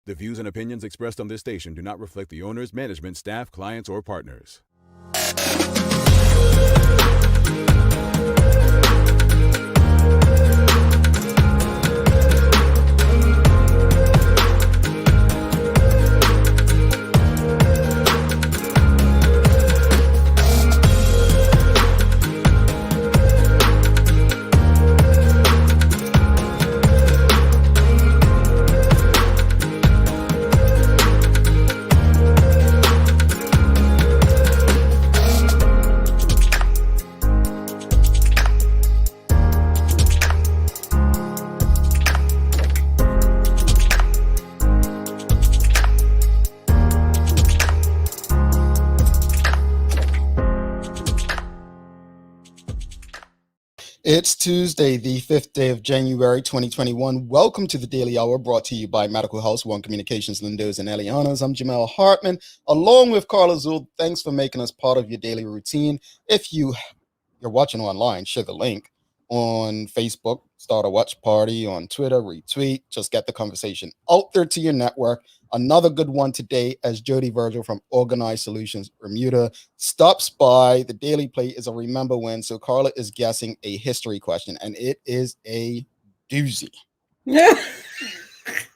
The views and opinions expressed on this station do not reflect the owners, management, staff, clients, or partners. It's Tuesday, the 5th day of January, 2021. Welcome to the Daily Hour, brought to you by Medical House One Communications, Lindos and Elianas. I'm Jamel Hartman, along with Carla Zul. Thanks for making us part of your daily routine. If you're watching online, share the link on Facebook, start a watch party, on Twitter, retweet, just get the conversation out there to your network. Another good one today as Jodi Virgil from Organized Solutions Bermuda stops by. The Daily Plate is a remember when, so Carla is guessing a history question, and it is a doozy.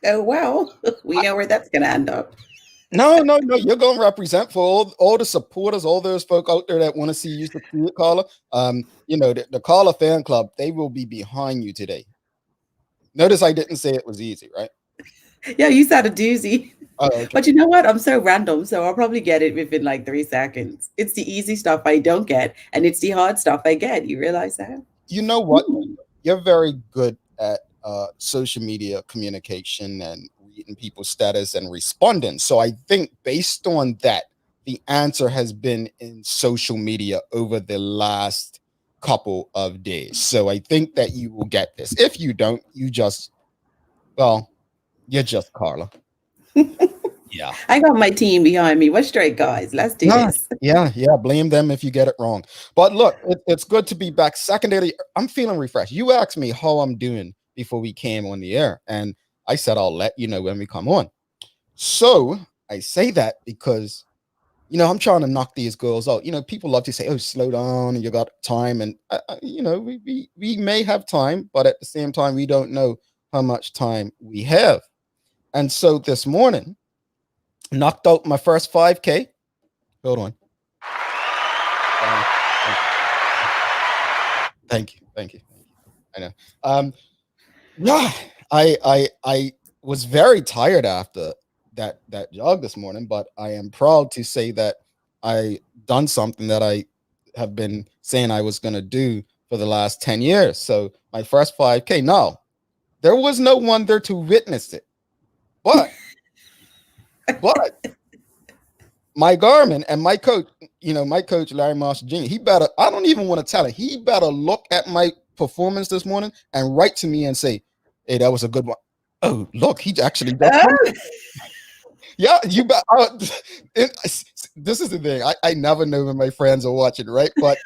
Oh, well, we know where that's going to end up. No, you're going to represent for all the supporters, all those folk out there that want to see you succeed, Carla. The Carla fan club, they will be behind you today. Notice I didn't say it was easy, right? Yeah, you said a doozy. Oh, okay. But you know what? I'm so random, so I'll probably get it within like 3 seconds. It's the easy stuff I don't get, and it's the hard stuff I get. You realize that? You know what? You're very good at social media communication and reading people's status and responding. So I think based on that, the answer has been in social media over the last couple of days. So I think that you will get this. If you don't, you're just Carla. Yeah. I got my team behind me. We're straight guys. Let's do this. Yeah. Blame them if you get it wrong. But look, it's good to be back. Secondary, I'm feeling refreshed. You asked me how I'm doing before we came on the air, and I said I'll let you know when we come on. So I say that because, I'm trying to knock these girls out. People love to say, "Oh, slow down, and you got time." And we may have time, but at the same time, we don't know how much time we have. And so this morning, knocked out my first 5K. Hold on. Thank you. I know. I was very tired after that jog this morning, but I am proud to say that I done something that I have been saying I was going to do for the last 10 years. So my first 5K. Now, there was no one there to witness it, but my Garmin and my coach, Larry Marshall Jr., he better, I don't even want to tell it. He better look at my performance this morning and write to me and say, "Hey, that was a good one." Oh, look, he actually does. Yeah, you bet. This is the thing. I never know when my friends are watching, right? But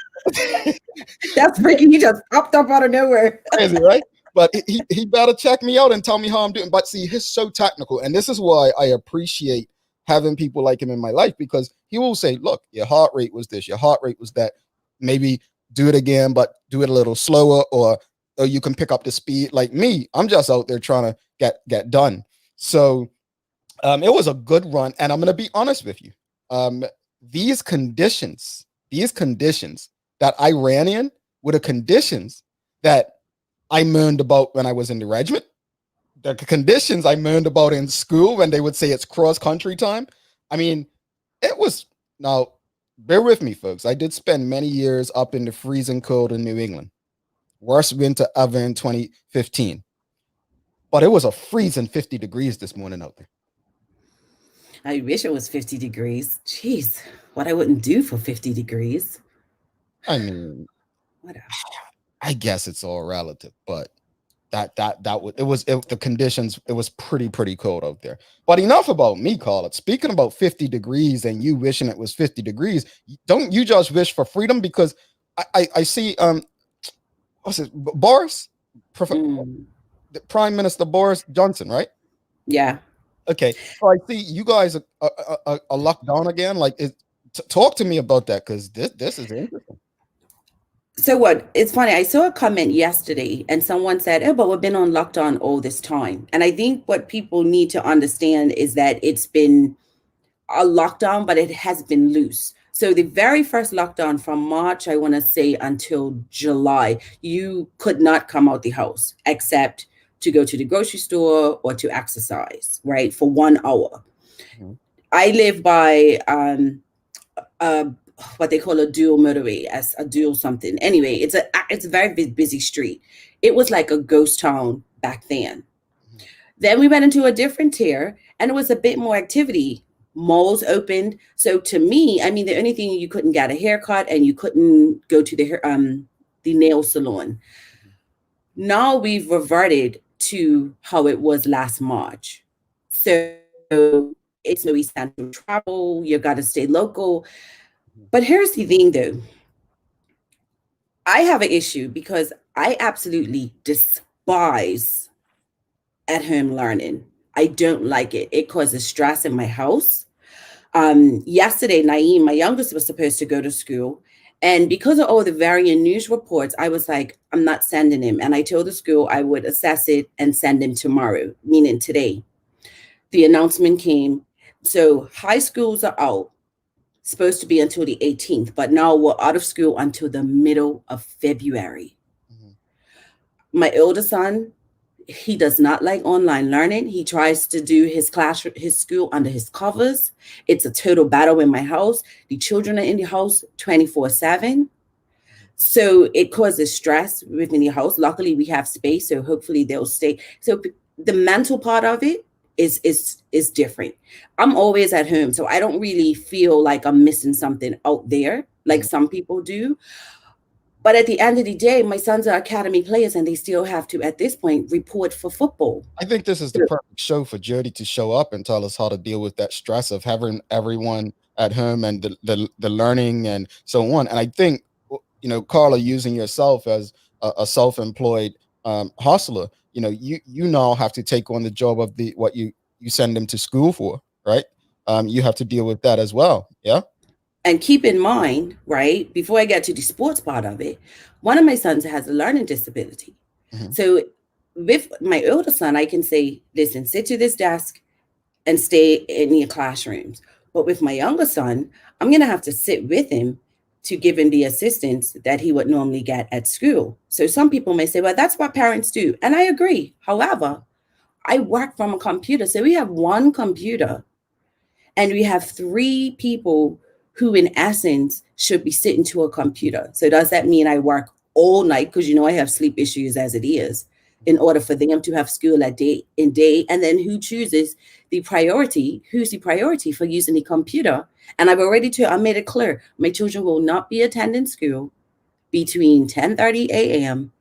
that's freaking. He just popped up out of nowhere. Crazy, right? But he better check me out and tell me how I'm doing. But see, he's so technical, and this is why I appreciate having people like him in my life, because he will say, "Look, your heart rate was this, your heart rate was that. Maybe do it again, but do it a little slower, or you can pick up the speed." Like me, I'm just out there trying to get done. So it was a good run, and I'm going to be honest with you. These conditions that I ran in were the conditions that I moaned about when I was in the regiment. The conditions I moaned about in school when they would say it's cross-country time. I mean, it was, now, bear with me, folks. I did spend many years up in the freezing cold in New England. Worst winter ever in 2015. But it was a freezing 50 degrees this morning out there. I wish it was 50 degrees. Jeez, what I wouldn't do for 50 degrees. I mean, whatever. I guess it's all relative, but the conditions, it was pretty cold out there. But enough about me, Carla. Speaking about 50 degrees and you wishing it was 50 degrees, don't you just wish for freedom? Because I see what's it, Boris, Prime Minister Boris Johnson, right? Yeah. Okay, so I see you guys are locked down again. Like, talk to me about that, because this is interesting. So what? It's funny. I saw a comment yesterday and someone said, "Oh, but we've been on lockdown all this time." And I think what people need to understand is that it's been a lockdown, but it has been loose. So the very first lockdown from March, I want to say until July, you could not come out the house except to go to the grocery store or to exercise, right? For 1 hour. Mhm. I live by uh, what they call a dual motorway, as a dual something. Anyway, it's a very busy street. It was like a ghost town back then. Mhm. Then we went into a different tier, and it was a bit more activity. Malls opened. So to me, I mean, the only thing, you couldn't get a haircut and you couldn't go to the nail salon. Now we've reverted to how it was last March. So it's no essential travel. You got to stay local. Mhm. But here's the thing, though. I have an issue because I absolutely despise at home learning. I don't like it. It causes stress in my house. Yesterday, Naeem, my youngest, was supposed to go to school. And because of all the varying news reports, I was like, I'm not sending him. And I told the school I would assess it and send him tomorrow, meaning today. The announcement came. So high schools are out, supposed to be until the 18th, but now we're out of school until the middle of February. Mhm. My older son, he does not like online learning. He tries to do his school under his covers. It's a total battle in my house. The children are in the house 24/7. So it causes stress within the house. Luckily, we have space, so hopefully they'll stay. So the mental part of it is different. I'm always at home, so I don't really feel like I'm missing something out there like Mhm. some people do. But at the end of the day, my sons are academy players and they still have to, at this point, report for football. I think this is the perfect show for Jody to show up and tell us how to deal with that stress of having everyone at home, and the learning and so on. And I think, Carla, using yourself as a self-employed hustler, you now have to take on the job of the what you send them to school for, right? You have to deal with that as well. Yeah. And keep in mind, right, before I get to the sports part of it, one of my sons has a learning disability. Hmm. So with my older son, I can say, listen, sit to this desk and stay in your classrooms. But with my younger son, I'm going to have to sit with him to give him the assistance that he would normally get at school. So some people may say, well, that's what parents do. And I agree. However, I work from a computer. So we have one computer and we have three people who, in essence, should be sitting to a computer. So does that mean I work all night? Because I have sleep issues as it is, in order for them to have school at day in day. And then who chooses the priority? Who's the priority for using the computer? And I made it clear, my children will not be attending school between 10:30 a.m.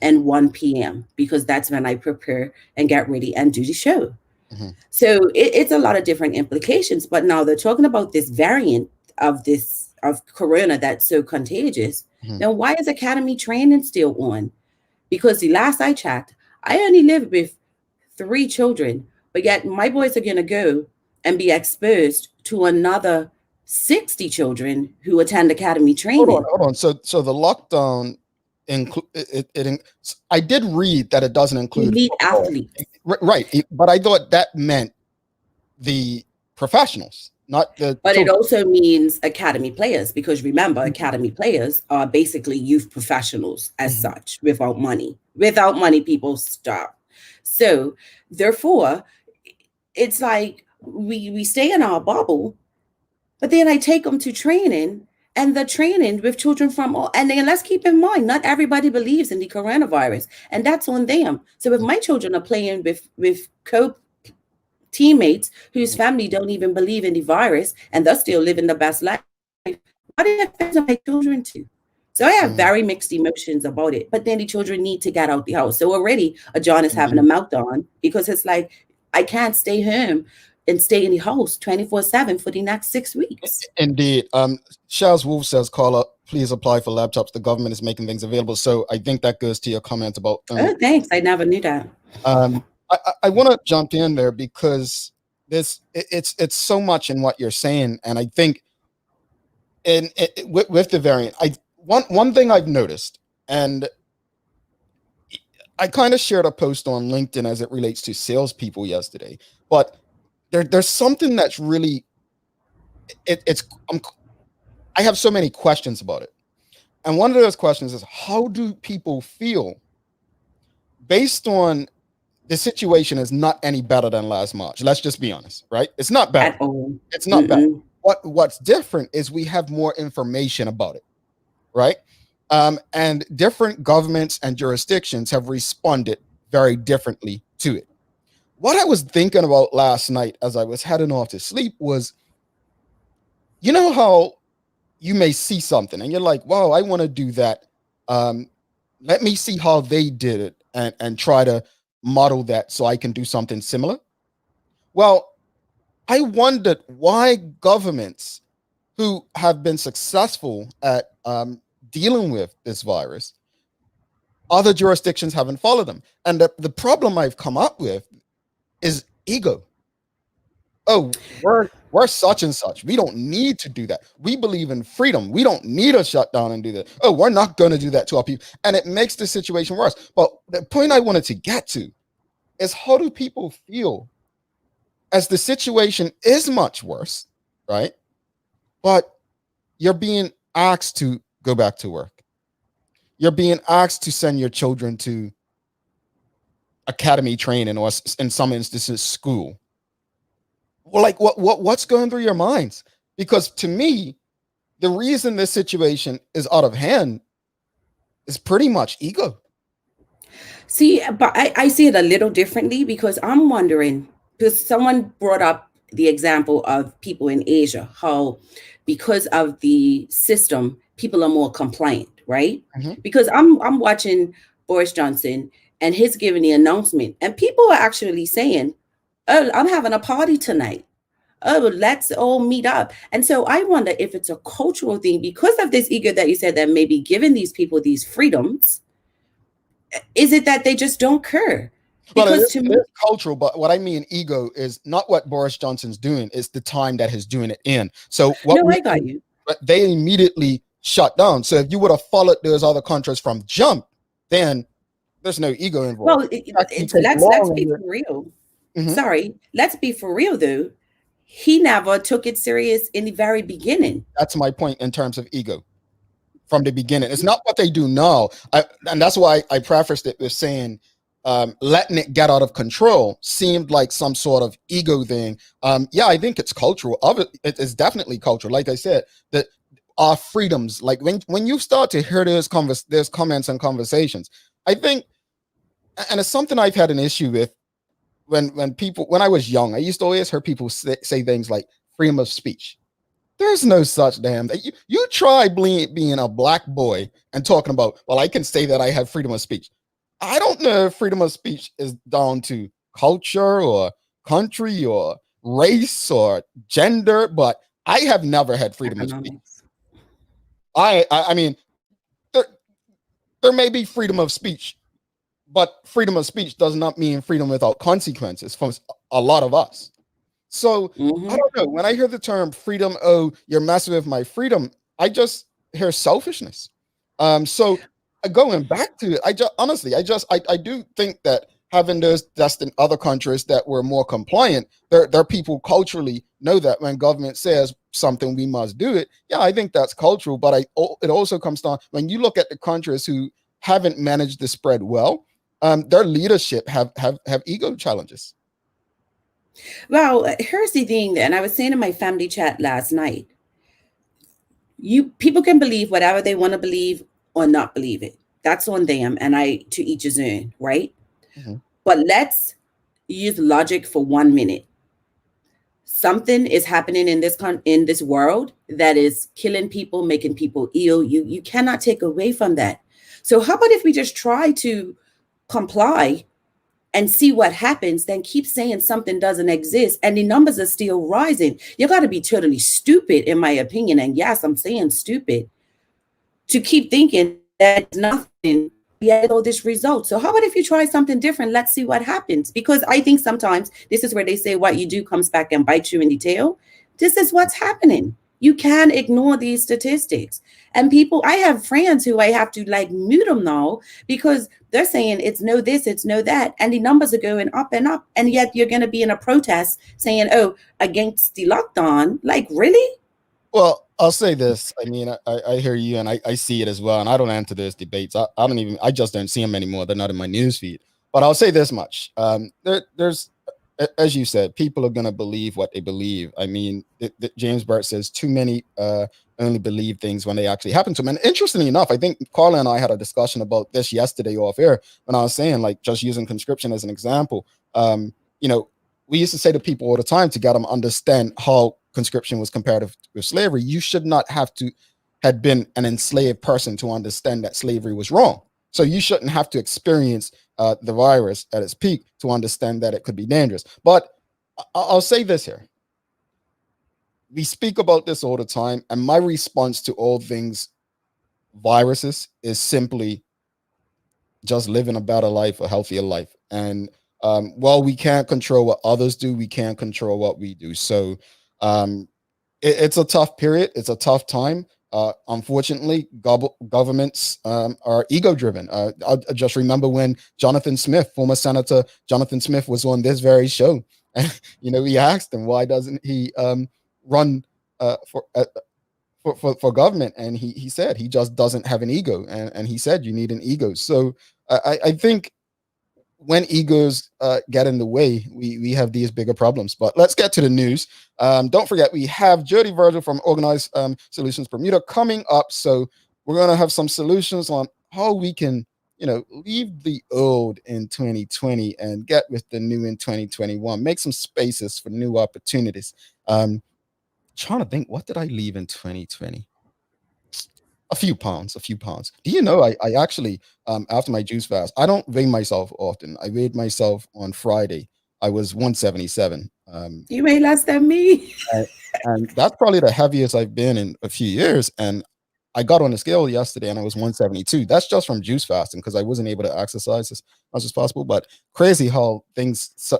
and 1 p.m. because that's when I prepare and get ready and do the show. Hmm. So it's a lot of different implications. But now they're talking about this variant of corona that's so contagious. Hmm. Now, why is academy training still on? Because the last I checked, I only live with three children, but yet my boys are gonna go and be exposed to another 60 children who attend academy Hold on, training. hold on. So the lockdown include I did read that it doesn't include Elite football. athletes. Right. But I thought that meant the professionals, not the But it children. also means academy players, because remember, academy players are basically youth professionals as Mhm. such, without money. Without money, people stop. So therefore, it's like we stay in our bubble, but then I take them to training, and the training with children from all, and then let's keep in mind, not everybody believes in the coronavirus, and that's on them. So if my children are playing with co teammates whose family don't even believe in the virus and they're still living the best life, what do you expect my children to? So I have Mm, very mixed emotions about it. But then the children need to get out the house. So already a John is having a indeed. meltdown because it's like, I can't stay home and stay in the house 24/7 for the next 6 weeks. Indeed. Charles Wolf says, Carla, please apply for laptops. The government is making things available. So I think that goes to your comment about Oh, thanks. I never knew that. I want to jump in there because it's so much in what you're saying, and I think with the variant, one thing I've noticed, and I kind of shared a post on LinkedIn as it relates to salespeople yesterday, but there's something that's really it's I have so many questions about it, and one of those questions is, how do people feel based on the situation is not any better than last March? Let's just be honest, right? It's not better. At all. It's not better. What's different is we have more information about it, right? And different governments and jurisdictions have responded very differently to it. What I was thinking about last night as I was heading off to sleep was, you know how you may see something and you're like, wow, I want to do that. Let me see how they did it and try to model that so I can do something similar. Well, I wondered why governments who have been successful at dealing with this virus, other jurisdictions haven't followed them. And the problem I've come up with is ego. Oh, we're such and such. We don't need to do that. We believe in freedom. We don't need to shut down and do that. Oh, we're not going to do that to our people. And it makes the situation worse. But the point I wanted to get to is, how do people feel as the situation is much worse, right? But you're being asked to go back to work. You're being asked to send your children to academy training, or in some instances, school. Well, like what's going through your minds? Because to me, the reason this situation is out of hand is pretty much ego. See, but I see it a little differently, because I'm wondering, because someone brought up the example of people in Asia, how because of the system, people are more compliant, right? Because I'm watching Boris Johnson and he's giving the announcement, and people are actually saying, oh, I'm having a party tonight. Oh, let's all meet up. And so I wonder if it's a cultural thing because of this ego that you said that may be giving these people these freedoms. Is it that they just don't care? Because to me, it's cultural, but what I mean ego is not what Boris Johnson's doing, it's the time that he's doing it in. So I got you. But they immediately shut down. So if you would have followed those other countries from jump, then there's no ego involved. Well, let's be for real. Sorry, let's be for real though. He never took it serious in the very beginning. That's my point in terms of ego. From the beginning, it's not what they do now, and that's why I prefaced it with saying letting it get out of control seemed like some sort of ego thing. Yeah, I think it's cultural. It is definitely cultural. Like I said, that our freedoms, like when you start to hear those comments and conversations, I think, and it's something I've had an issue with when I was young. I used to always hear people say things like freedom of speech. There's no such damn thing. You try being a black boy and talking about, well, I can say that I have freedom of speech. I don't know if freedom of speech is down to culture or country or race or gender, but I have never had freedom of speech. I mean, there may be freedom of speech, but freedom of speech does not mean freedom without consequences from a lot of us. So I don't know. When I hear the term freedom, oh, you're messing with my freedom, I just hear selfishness. So going back to it, I do think that having those that's in other countries that were more compliant, their people culturally know that when government says something, we must do it. Yeah, I think that's cultural, but it also comes down when you look at the countries who haven't managed the spread well, their leadership have ego challenges. Well, here's the thing, and I was saying in my family chat last night, people can believe whatever they want to believe or not believe it. That's on them, and to each his own, right? But let's use logic for 1 minute. Something is happening in this world that is killing people, making people ill. You cannot take away from that. So how about if we just try to comply and see what happens, then keep saying something doesn't exist and the numbers are still rising? You got to be totally stupid, in my opinion. And yes, I'm saying stupid, to keep thinking that nothing yet all this result. So how about if you try something different? Let's see what happens. Because I think sometimes this is where they say what you do comes back and bites you in the tail. This is what's happening. You can't ignore these statistics. And people, I have friends who I have to like mute them now because they're saying it's no this, it's no that. And the numbers are going up and up. And yet you're going to be in a protest saying, oh, against the lockdown. Like, really? Well, I'll say this. I mean, I hear you and I see it as well. And I don't enter those debates. I don't even, I just don't see them anymore. They're not in my news feed. But I'll say this much. There's, as you said, people are going to believe what they believe. I mean, James Burt says too many only believe things when they actually happen to them. And interestingly enough, I think Carla and I had a discussion about this yesterday off air when I was saying, like, just using conscription as an example. You know, we used to say to people all the time to get them understand how conscription was comparative with slavery. You should not have to had been an enslaved person to understand that slavery was wrong. So you shouldn't have to experience the virus at its peak to understand that it could be dangerous. But I'll say this here. We speak about this all the time, and my response to all things viruses is simply just living a better life, a healthier life. And while we can't control what others do, we can't control what we do. So it's a tough period. It's a tough time. Unfortunately, governments are ego-driven. I just remember when Jonathan Smith, former Senator Jonathan Smith, was on this very show, and we asked him why doesn't he run for government, and he said he just doesn't have an ego, and he said you need an ego. So I think when egos get in the way, we have these bigger problems. But let's get to the news. Don't forget, we have Jodi Virgil from Organized Solutions Bermuda coming up. So we're going to have some solutions on how we can, leave the old in 2020 and get with the new in 2021. Make some spaces for new opportunities. Trying to think, what did I leave in 2020? A few pounds. Do you know, I actually, after my juice fast, I don't weigh myself often. I weighed myself on Friday. I was 177. You weigh less than me. and that's probably the heaviest I've been in a few years. And I got on the scale yesterday and I was 172. That's just from juice fasting because I wasn't able to exercise as much as possible. But crazy how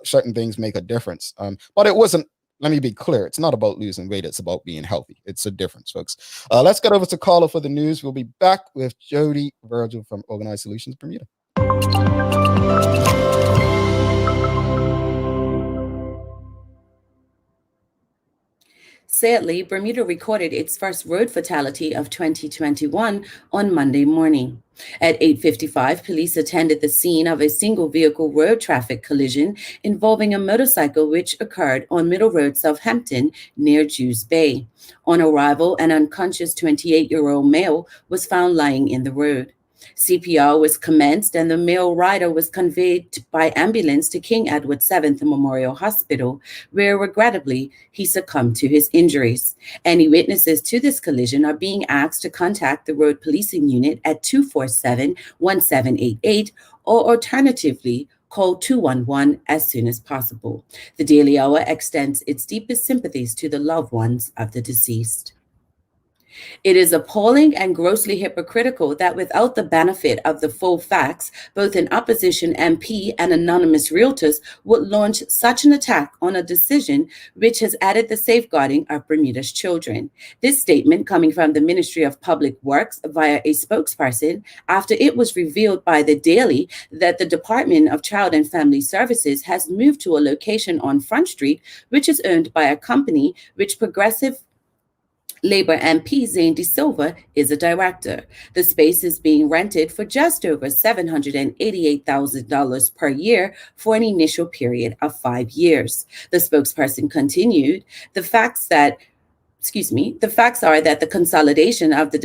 certain things make a difference. But it wasn't. Let me be clear. It's not about losing weight. It's about being healthy. It's a difference, folks. Let's get over to Carla for the news. We'll be back with Jodi Virgil from Organized Solutions Bermuda. Sadly, Bermuda recorded its first road fatality of 2021 on Monday morning. At 8:55, police attended the scene of a single-vehicle road traffic collision involving a motorcycle which occurred on Middle Road, Southampton, near Jews Bay. On arrival, an unconscious 28-year-old male was found lying in the road. CPR was commenced and the male rider was conveyed by ambulance to King Edward VII Memorial Hospital, where regrettably he succumbed to his injuries. Any witnesses to this collision are being asked to contact the road policing unit at 247-1788 or alternatively call 211 as soon as possible. The Daily Hour extends its deepest sympathies to the loved ones of the deceased. It is appalling and grossly hypocritical that without the benefit of the full facts, both an opposition MP and anonymous realtors would launch such an attack on a decision which has added the safeguarding of Bermuda's children. This statement coming from the Ministry of Public Works via a spokesperson after it was revealed by the Daily that the Department of Child and Family Services has moved to a location on Front Street, which is owned by a company which Progressive Labour MP Zane De Silva is a director. The space is being rented for just over $788,000 per year for an initial period of 5 years. The spokesperson continued, the facts are that the consolidation of the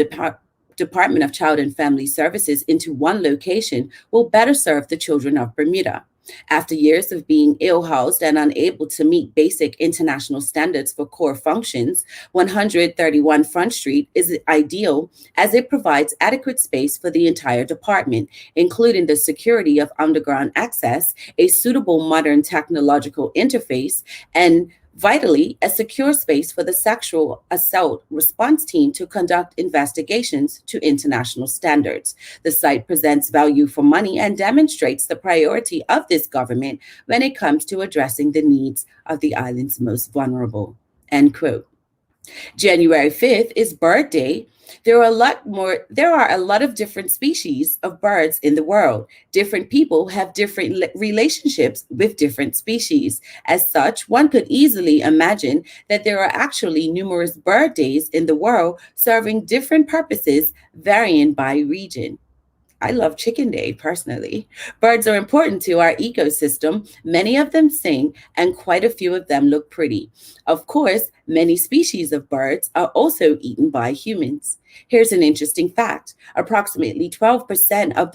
Department of Child and Family Services into one location will better serve the children of Bermuda. After years of being ill-housed and unable to meet basic international standards for core functions, 131 Front Street is ideal as it provides adequate space for the entire department, including the security of underground access, a suitable modern technological interface, and Vitally, a secure space for the sexual assault response team to conduct investigations to international standards. The site presents value for money and demonstrates the priority of this government when it comes to addressing the needs of the island's most vulnerable. End quote. January 5th is Bird Day. There are a lot of different species of birds in the world. Different people have different relationships with different species. As such, one could easily imagine that there are actually numerous bird days in the world serving different purposes varying by region. I love Chicken Day personally. Birds are important to our ecosystem. Many of them sing, and quite a few of them look pretty. Of course, many species of birds are also eaten by humans. Here's an interesting fact. Approximately 12% of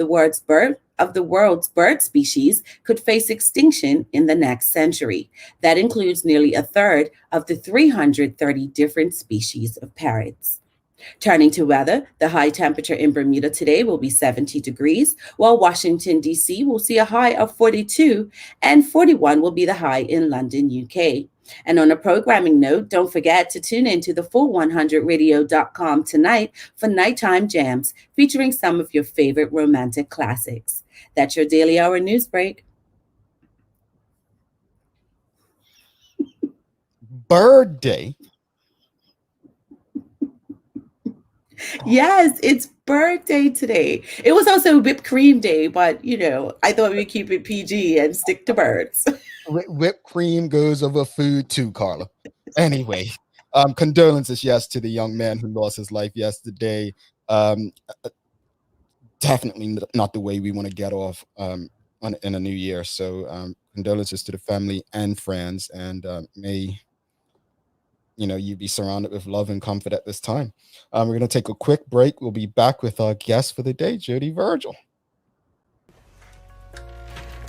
the world's bird species could face extinction in the next century. That includes nearly a third of the 330 different species of parrots. Turning to weather, the high temperature in Bermuda today will be 70 degrees, while Washington, D.C. will see a high of 42, and 41 will be the high in London, UK. And on a programming note, don't forget to tune in to the full100radio.com tonight for nighttime jams featuring some of your favorite romantic classics. That's your Daily Hour news break. Bird Day. Yes, it's Bird Day today. It was also Whipped Cream Day, but I thought we'd keep it PG and stick to birds. Whipped cream goes over food too, Carla. Anyway, condolences, yes, to the young man who lost his life yesterday. Definitely not the way we want to get off in a new year. So condolences to the family and friends, and may you be surrounded with love and comfort at this time. We're going to take a quick break. We'll be back with our guest for the day, Jodi Virgil.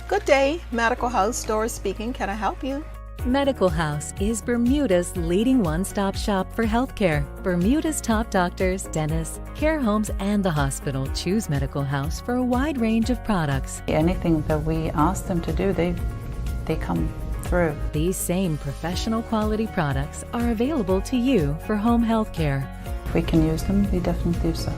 Good day, Medical House Doris speaking. Can I help you? Medical House is Bermuda's leading one-stop shop for healthcare. Bermuda's top doctors, dentists, care homes, and the hospital choose Medical House for a wide range of products. Anything that we ask them to do, they come through. These same professional quality products are available to you for home health care. If we can use them, we definitely do so.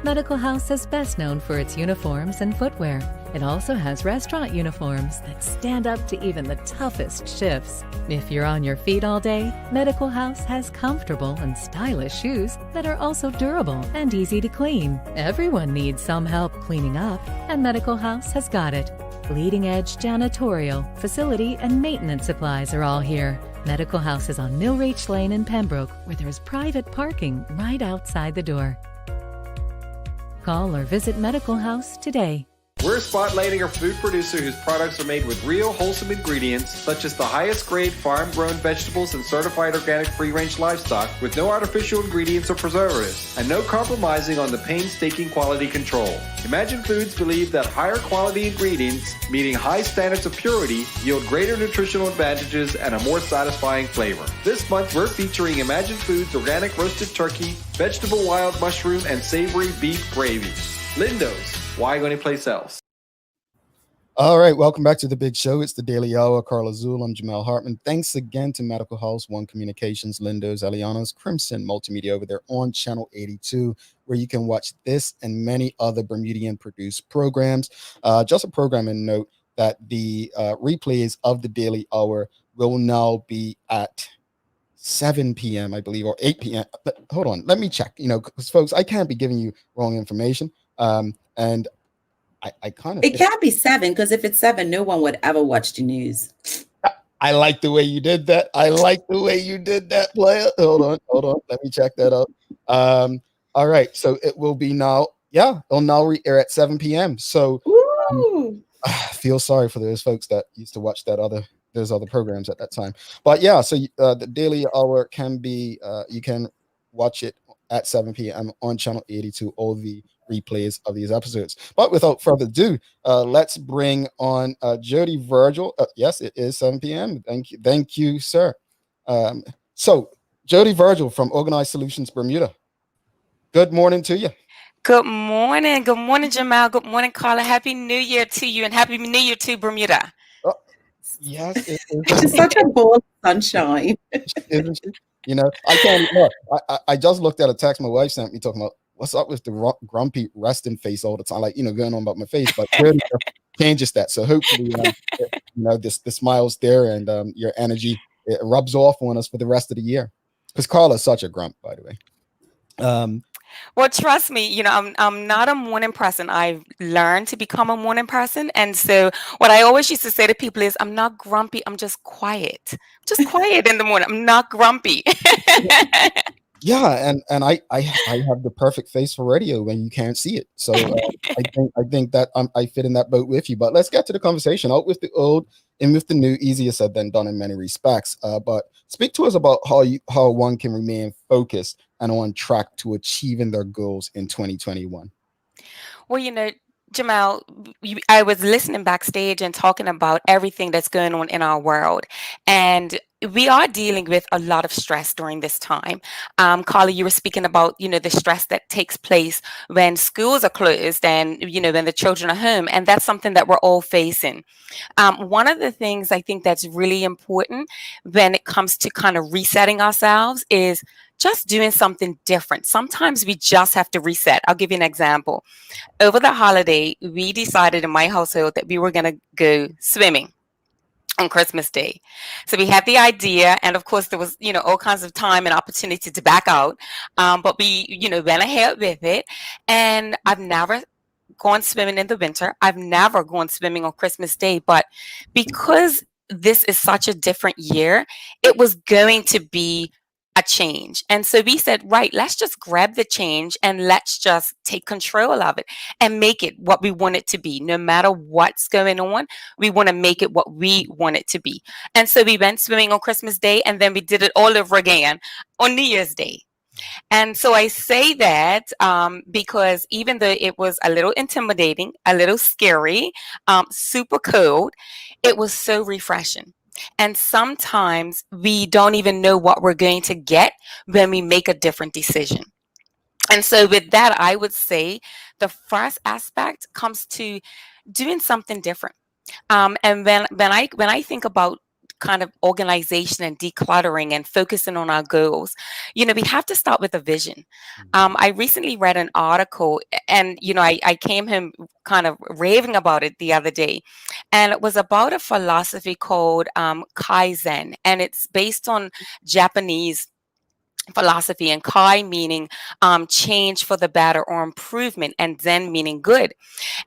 Medical House is best known for its uniforms and footwear. It also has restaurant uniforms that stand up to even the toughest shifts. If you're on your feet all day, Medical House has comfortable and stylish shoes that are also durable and easy to clean. Everyone needs some help cleaning up, and Medical House has got it. Leading-edge janitorial, facility, and maintenance supplies are all here. Medical House is on Millreach Lane in Pembroke, where there's private parking right outside the door. Call or visit Medical House today. We're spotlighting a food producer whose products are made with real wholesome ingredients, such as the highest grade farm-grown vegetables and certified organic free-range livestock with no artificial ingredients or preservatives, and no compromising on the painstaking quality control. Imagine Foods believe that higher quality ingredients, meeting high standards of purity, yield greater nutritional advantages and a more satisfying flavor. This month, we're featuring Imagine Foods organic roasted turkey, vegetable wild mushroom, and savory beef gravy. Lindo's. Why go anyplace else? All right, welcome back to the big show. It's the Daily Hour. Carla Zul, I'm Jamal Hartman. Thanks again to Medical House, One Communications, Lindo's, Eliana's, Crimson Multimedia over there on Channel 82, where you can watch this and many other Bermudian-produced programs. Just a programming note that the replays of the Daily Hour will now be at 7 p.m., I believe, or 8 p.m. But hold on, let me check, because folks, I can't be giving you wrong information. And I kind of it can't be 7, because if it's 7, no one would ever watch the news. I like the way you did that. Player. Hold on. Let me check that out. All right. So it will be now. Yeah, it'll now re-air at 7 p.m. So I feel sorry for those folks that used to watch those other programs at that time. But yeah, so the Daily Hour can be, you can watch it at 7 p.m. on Channel 82, all the replays of these episodes. But without further ado, let's bring on Jodi Virgil. Yes, it is 7 p.m. Thank you, sir. So Jodi Virgil from Organized Solutions Bermuda. Good morning to you. Good morning, Jamal. Good morning, Carla. Happy New Year to you, and Happy New Year to Bermuda. Yes, it She's such a ball of sunshine. isn't she? You know, I can't look. I just looked at a text my wife sent me talking about what's up with the grumpy resting face all the time, like, you know, going on about my face, but Jodi changes that. So hopefully, you know, the smile's there, and your energy, it rubs off on us for the rest of the year. Because Carla's such a grump, by the way. Well, trust me, you know, I'm not a morning person. I've learned to become a morning person. And so what I always used to say to people is I'm not grumpy, I'm just quiet. Just quiet in the morning. I'm not grumpy. Yeah, and I have the perfect face for radio when you can't see it. So I think that I fit in that boat with you. But let's get to the conversation. Out with the old, in with the new. Easier said than done in many respects. But speak to us about how one can remain focused and on track to achieving their goals in 2021. Well, you know, Jamal, I was listening backstage and talking about everything that's going on in our world. And we are dealing with a lot of stress during this time. Carla, you were speaking about, you know, the stress that takes place when schools are closed and, you know, when the children are home. And that's something that we're all facing. One of the things I think that's really important when it comes to kind of resetting ourselves is just doing something different. Sometimes we just have to reset. I'll give you an example. Over the holiday, we decided in my household that we were going to go swimming on Christmas Day. So we had the idea, and of course there was, you know, all kinds of time and opportunity to back out. But we, you know, went ahead with it. And I've never gone swimming in the winter. I've never gone swimming on Christmas Day, but because this is such a different year, it was going to be a change. And so we said, right, let's just grab the change and let's just take control of it and make it what we want it to be. No matter what's going on, we want to make it what we want it to be. And so we went swimming on Christmas Day, and then we did it all over again on New Year's Day. And so I say that because even though it was a little intimidating, a little scary, super cold, it was so refreshing. And sometimes we don't even know what we're going to get when we make a different decision. And so with that, I would say the first aspect comes to doing something different. And when I think about kind of organization and decluttering and focusing on our goals, you know, we have to start with a vision. I recently read an article, and you know, I came home kind of raving about it the other day, and it was about a philosophy called Kaizen, and it's based on Japanese philosophy, and Kai meaning change for the better or improvement, and Zen meaning good.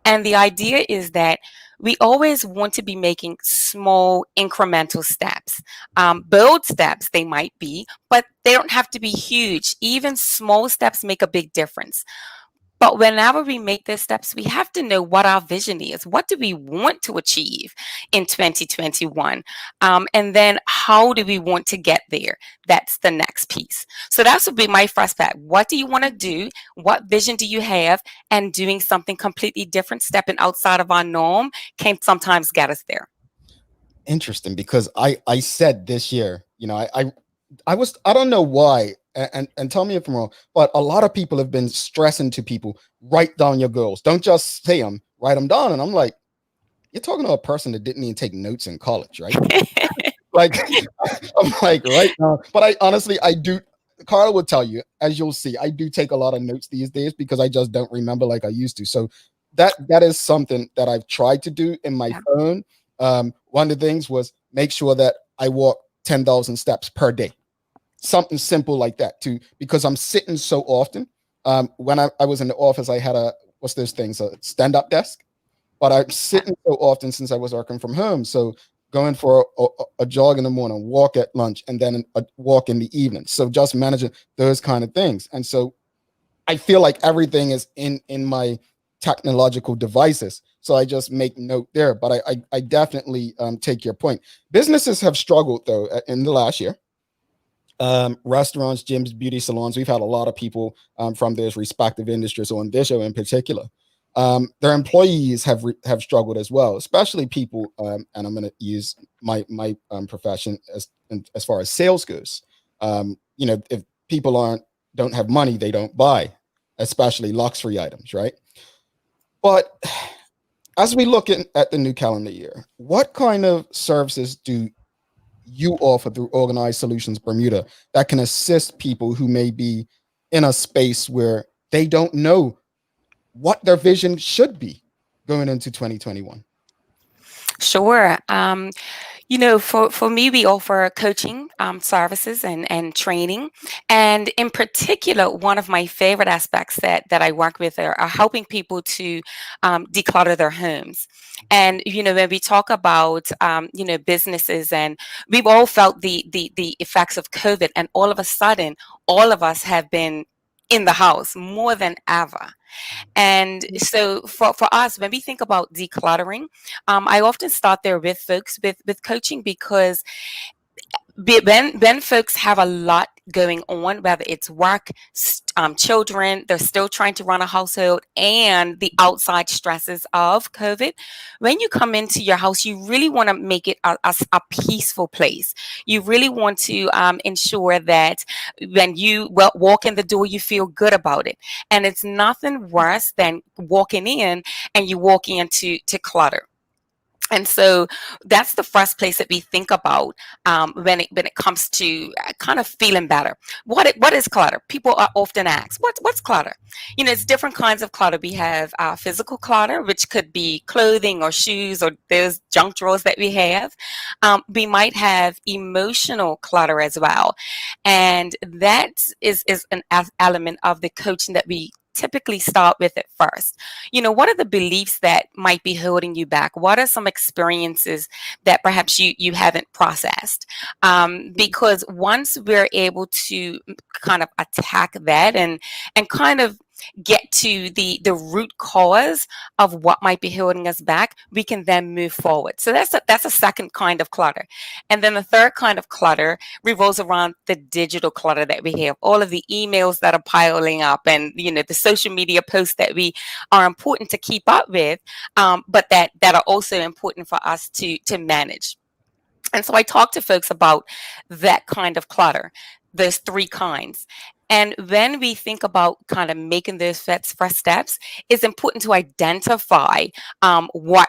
And the idea is that we always want to be making small incremental steps. Bold steps they might be, but they don't have to be huge. Even small steps make a big difference. But whenever we make these steps, we have to know what our vision is. What do we want to achieve in 2021? And then how do we want to get there? That's the next piece. So that would be my first part. What do you want to do? What vision do you have? And doing something completely different, stepping outside of our norm, can sometimes get us there. Interesting, because I said this year, you know, I don't know why, and tell me if I'm wrong, but a lot of people have been stressing to people, write down your goals. Don't just say them, write them down. And I'm like, you're talking to a person that didn't even take notes in college, right? Like, I'm like, right now. But I honestly, I do. Carla would tell you, as you'll see, I do take a lot of notes these days because I just don't remember like I used to. So that is something that I've tried to do in my phone. One of the things was make sure that I walk 10,000 steps per day. Something simple like that too, because I'm sitting so often. When I was in the office, I had a stand-up desk, but I'm sitting so often since I was working from home. So going for a jog in the morning, walk at lunch, and then a walk in the evening. So just managing those kind of things. And so I feel like everything is in my technological devices. So I just make note there. But I definitely take your point. Businesses have struggled though in the last year. Restaurants, gyms, beauty salons. We've had a lot of people from those respective industries on this show in particular. Their employees have struggled as well, especially people. And I'm going to use my profession as far as sales goes. You know, if people don't have money, they don't buy, especially luxury items, right? But as we look at the new calendar year, what kind of services do you offer through Organized Solutions Bermuda that can assist people who may be in a space where they don't know what their vision should be going into 2021? Sure. For me, we offer coaching services and training. And in particular, one of my favorite aspects that I work with are helping people to declutter their homes. And, when we talk about, businesses, and we've all felt the effects of COVID, and all of a sudden, all of us have been in the house more than ever. And so for us, when we think about decluttering, I often start there with folks with coaching, because when folks have a lot going on, whether it's work, children, they're still trying to run a household, and the outside stresses of COVID. When you come into your house, you really want to make it a peaceful place. You really want to ensure that when you walk in the door, you feel good about it. And it's nothing worse than walking in and you walk into clutter. And so that's the first place that we think about when it comes to kind of feeling better. What is clutter? People are often asked, what's clutter? It's different kinds of clutter. We have physical clutter, which could be clothing or shoes or those junk drawers that we have. We might have emotional clutter as well, and that is an element of the coaching that we typically start with it first. What are the beliefs that might be holding you back? What are some experiences that perhaps you haven't processed? Because once we're able to kind of attack that and kind of get to the root cause of what might be holding us back, we can then move forward. So that's a second kind of clutter. And then the third kind of clutter revolves around the digital clutter that we have, all of the emails that are piling up, and the social media posts that we are important to keep up with, but that are also important for us to manage. And so I talk to folks about that kind of clutter. There's three kinds. And when we think about kind of making those first steps, it's important to identify what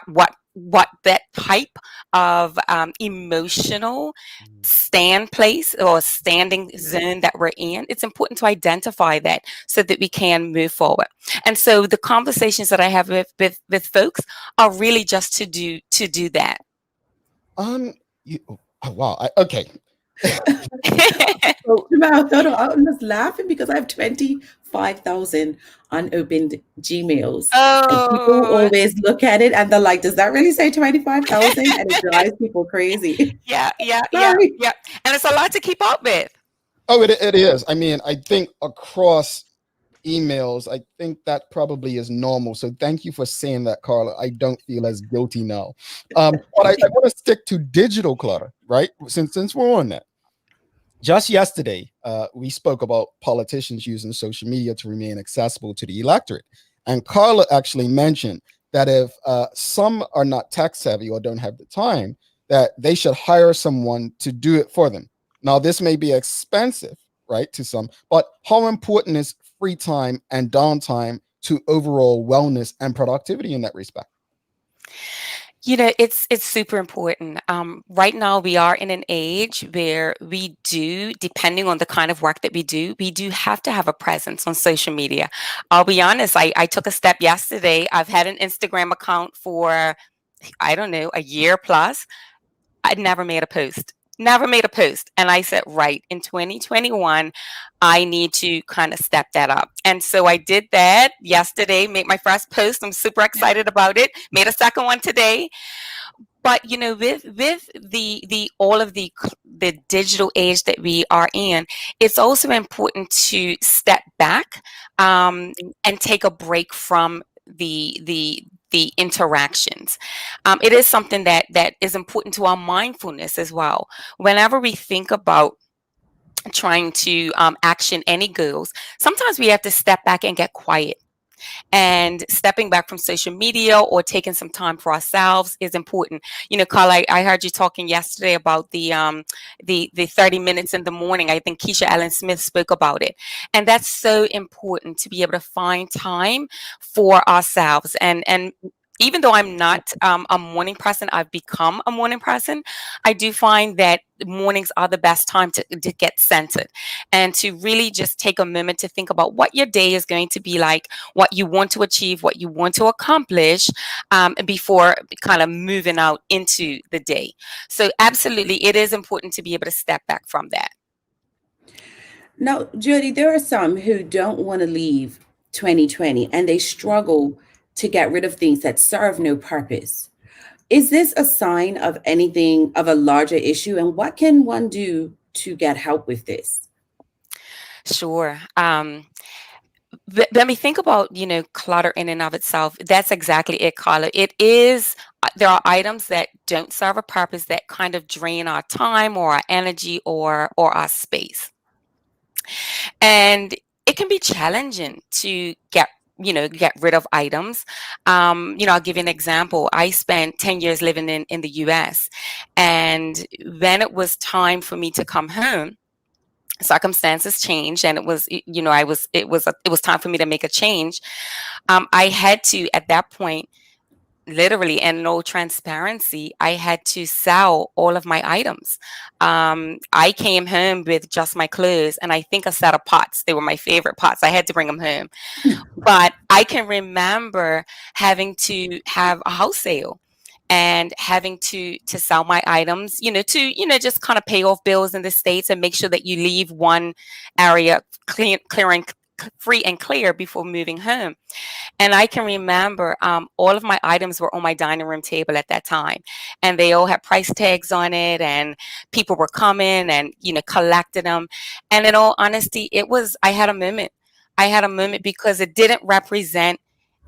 that type of emotional stand place or standing zone that we're in. It's important to identify that so that we can move forward. And so the conversations that I have with folks are really just to do that. Okay. So, hold on, I'm just laughing because I have 25,000 unopened Gmails. And people always look at it and they're like, does that really say 25,000? And it drives people crazy. Yeah. And it's a lot to keep up with. Oh, it is. I mean, I think across emails, I think that probably is normal. So thank you for saying that, Carla. I don't feel as guilty now. But I want to stick to digital clutter, right? Since we're on that. Just yesterday, we spoke about politicians using social media to remain accessible to the electorate. And Carla actually mentioned that if some are not tech savvy or don't have the time, that they should hire someone to do it for them. Now, this may be expensive, right, to some, but how important is free time and downtime to overall wellness and productivity in that respect? It's super important. Right now, we are in an age where we do, depending on the kind of work that we do have to have a presence on social media. I'll be honest, I took a step yesterday. I've had an Instagram account for, I don't know, a year plus. I'd never made a post. And I said, right, in 2021, I need to kind of step that up. And so I did that yesterday, made my first post. I'm super excited about it. Made a second one today. But with the all of the digital age that we are in, it's also important to step back and take a break from the interactions. It is something that is important to our mindfulness as well. Whenever we think about trying to action any goals, sometimes we have to step back and get quiet. And stepping back from social media or taking some time for ourselves is important. Carl, I heard you talking yesterday about the 30 minutes in the morning. I think Keisha Allen Smith spoke about it. And that's so important to be able to find time for ourselves. And even though I'm not a morning person, I've become a morning person. I do find that mornings are the best time to get centered and to really just take a moment to think about what your day is going to be like, what you want to achieve, what you want to accomplish before kind of moving out into the day. So absolutely, it is important to be able to step back from that. Now, Jodi, there are some who don't want to leave 2020 and they struggle to get rid of things that serve no purpose. Is this a sign of anything of a larger issue? And what can one do to get help with this? Sure. When we think about, clutter in and of itself, that's exactly it, Carla. It is, there are items that don't serve a purpose that kind of drain our time or our energy or our space. And it can be challenging to get rid of items. I'll give you an example. I spent 10 years living in the US. And when it was time for me to come home, circumstances changed, and it was time for me to make a change. I had to, at that point, literally, and no transparency, I had to sell all of my items. I came home with just my clothes and I think a set of pots. They were my favorite pots. I had to bring them home. But I can remember having to have a house sale and having to sell my items, to just kind of pay off bills in the States and make sure that you leave one area clearing free and clear before moving home. And I can remember all of my items were on my dining room table at that time, and they all had price tags on it, and people were coming and collecting them. And in all honesty, I had a moment. I had a moment because it didn't represent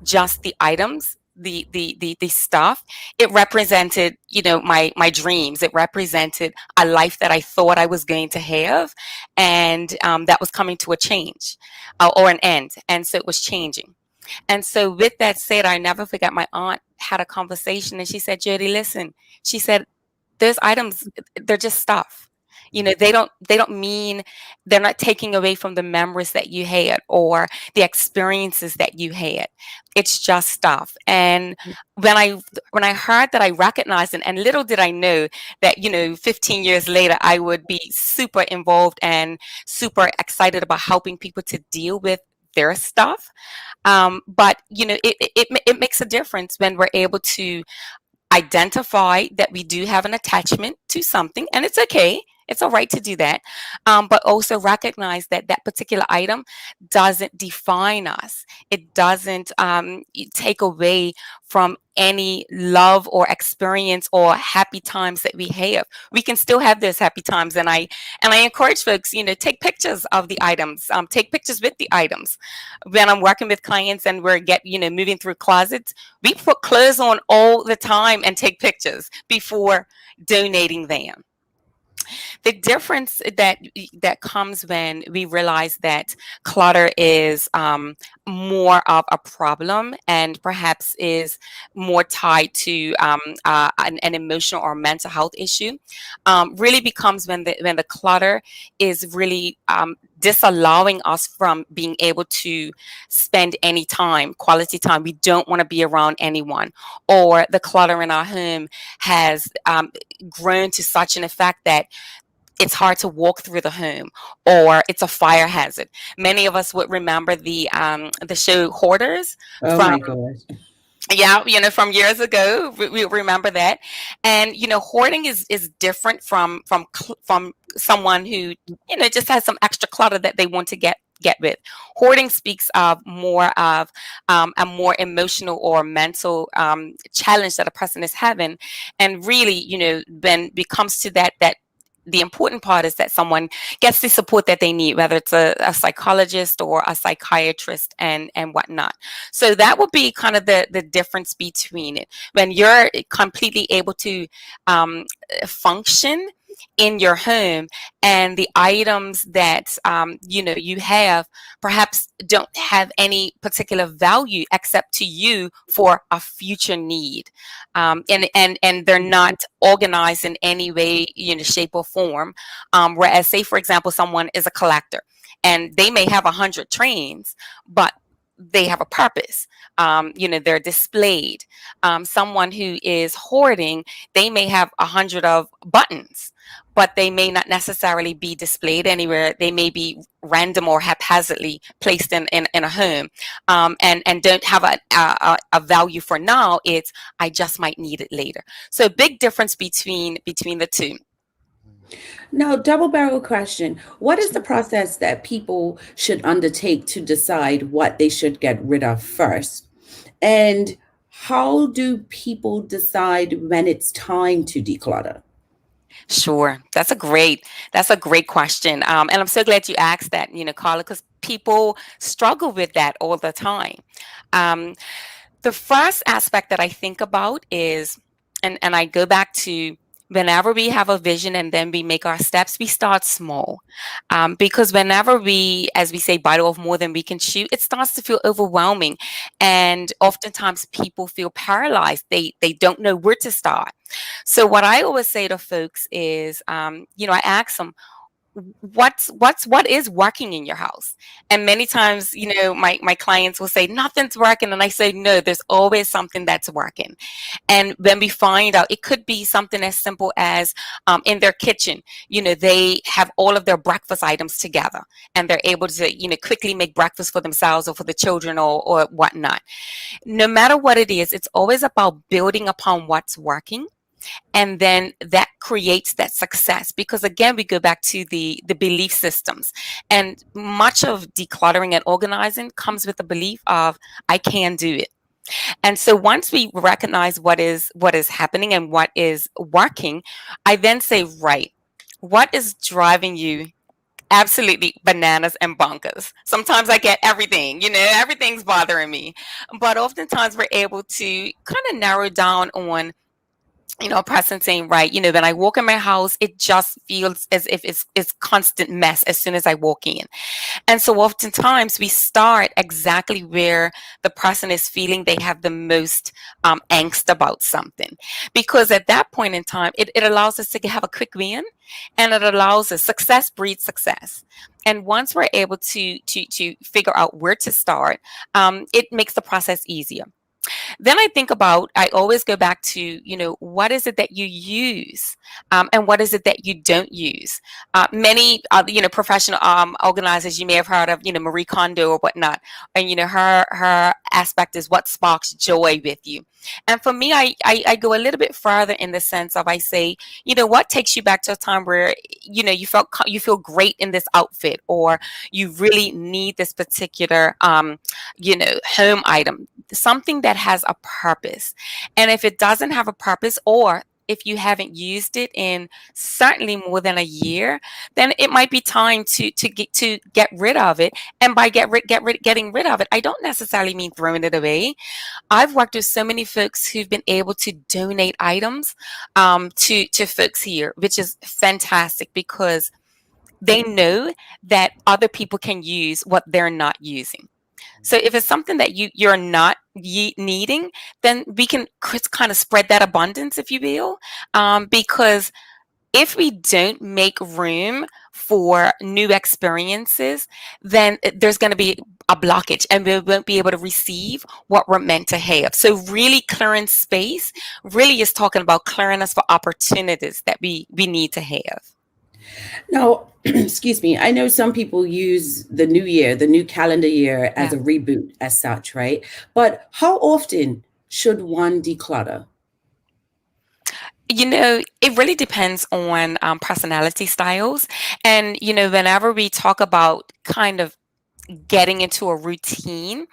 just the items, the stuff. It represented my dreams. It represented a life that I thought I was going to have, and that was coming to a change or an end, and so it was changing. And so with that said, I never forget, my aunt had a conversation and she said, Jodi, listen, she said, those items, they're just stuff. They don't mean, they're not taking away from the memories that you had or the experiences that you had. It's just stuff. And when I heard that, I recognized it, and little did I know that 15 years later I would be super involved and super excited about helping people to deal with their stuff. But it makes a difference when we're able to identify that we do have an attachment to something, and it's okay. It's all right to do that. But also recognize that that particular item doesn't define us. It doesn't take away from any love or experience or happy times that we have. We can still have those happy times. And I encourage folks, take pictures of the items, take pictures with the items. When I'm working with clients and we're moving through closets, we put clothes on all the time and take pictures before donating them. The difference that comes when we realize that clutter is more of a problem and perhaps is more tied to an emotional or mental health issue, really becomes when the clutter is really disallowing us from being able to spend any time, quality time. We don't want to be around anyone, or the clutter in our home has grown to such an effect that it's hard to walk through the home, or it's a fire hazard. Many of us would remember the show Hoarders. Oh my gosh. Yeah, from years ago, we remember that. And hoarding is different from someone who just has some extra clutter that they want to get with. Hoarding speaks of more of a more emotional or mental challenge that a person is having, and really, when it comes to that the important part is that someone gets the support that they need, whether it's a psychologist or a psychiatrist and whatnot. So that would be kind of the difference between it. When you're completely able to function in your home, and the items that you have perhaps don't have any particular value except to you for a future need, and they're not organized in any way, shape or form. Whereas, say for example, someone is a collector and they may have 100 trains, but they have a purpose. They're displayed. Someone who is hoarding, they may have 100 of buttons, but they may not necessarily be displayed anywhere. They may be random or haphazardly placed in a home, and don't have a value for now. It's, I just might need it later. So big difference between the two. Now, double barrel question. What is the process that people should undertake to decide what they should get rid of first? And how do people decide when it's time to declutter? Sure. That's a great question. And I'm so glad you asked that, Carla, because people struggle with that all the time. The first aspect that I think about is, and I go back to, whenever we have a vision and then we make our steps, we start small. Because whenever we, as we say, bite off more than we can chew, it starts to feel overwhelming. And oftentimes people feel paralyzed. They don't know where to start. So what I always say to folks is, I ask them, what is working in your house? And many times, my clients will say nothing's working, and I say no, there's always something that's working. And when we find out, it could be something as simple as in their kitchen, they have all of their breakfast items together, and they're able to quickly make breakfast for themselves or for the children or whatnot. No matter what it is, it's always about building upon what's working. And then that creates that success, because again, we go back to the belief systems, and much of decluttering and organizing comes with the belief of, I can do it. And so once we recognize what is happening and what is working, I then say, right, what is driving you absolutely bananas and bonkers? Sometimes I get everything, everything's bothering me, but oftentimes we're able to kind of narrow down on, a person saying, right, when I walk in my house, it just feels as if it's constant mess as soon as I walk in. And so oftentimes we start exactly where the person is feeling they have the most angst about something. Because at that point in time, it allows us to have a quick win, and it allows us, success breeds success. And once we're able to figure out where to start, it makes the process easier. Then I always go back to, what is it that you use, and what is it that you don't use? Many, professional organizers, you may have heard of, Marie Kondo or whatnot. And, her aspect is what sparks joy with you. And for me, I go a little bit further in the sense of, I say, what takes you back to a time where, you feel great in this outfit, or you really need this particular, home item, something that has a purpose. And if it doesn't have a purpose, or if you haven't used it in certainly more than a year, then it might be time to get rid of it. And by getting rid of it, I don't necessarily mean throwing it away. I've worked with so many folks who've been able to donate items to folks here, which is fantastic, because they know that other people can use what they're not using. So if it's something that you're not needing, then we can kind of spread that abundance, if you will, because if we don't make room for new experiences, then there's going to be a blockage, and we won't be able to receive what we're meant to have. So really clearing space really is talking about clearing us for opportunities that we need to have. Now, excuse me, I know some people use the new year, the new calendar year, as a reboot as such, right? But how often should one declutter? It really depends on personality styles. And, whenever we talk about kind of getting into a routine,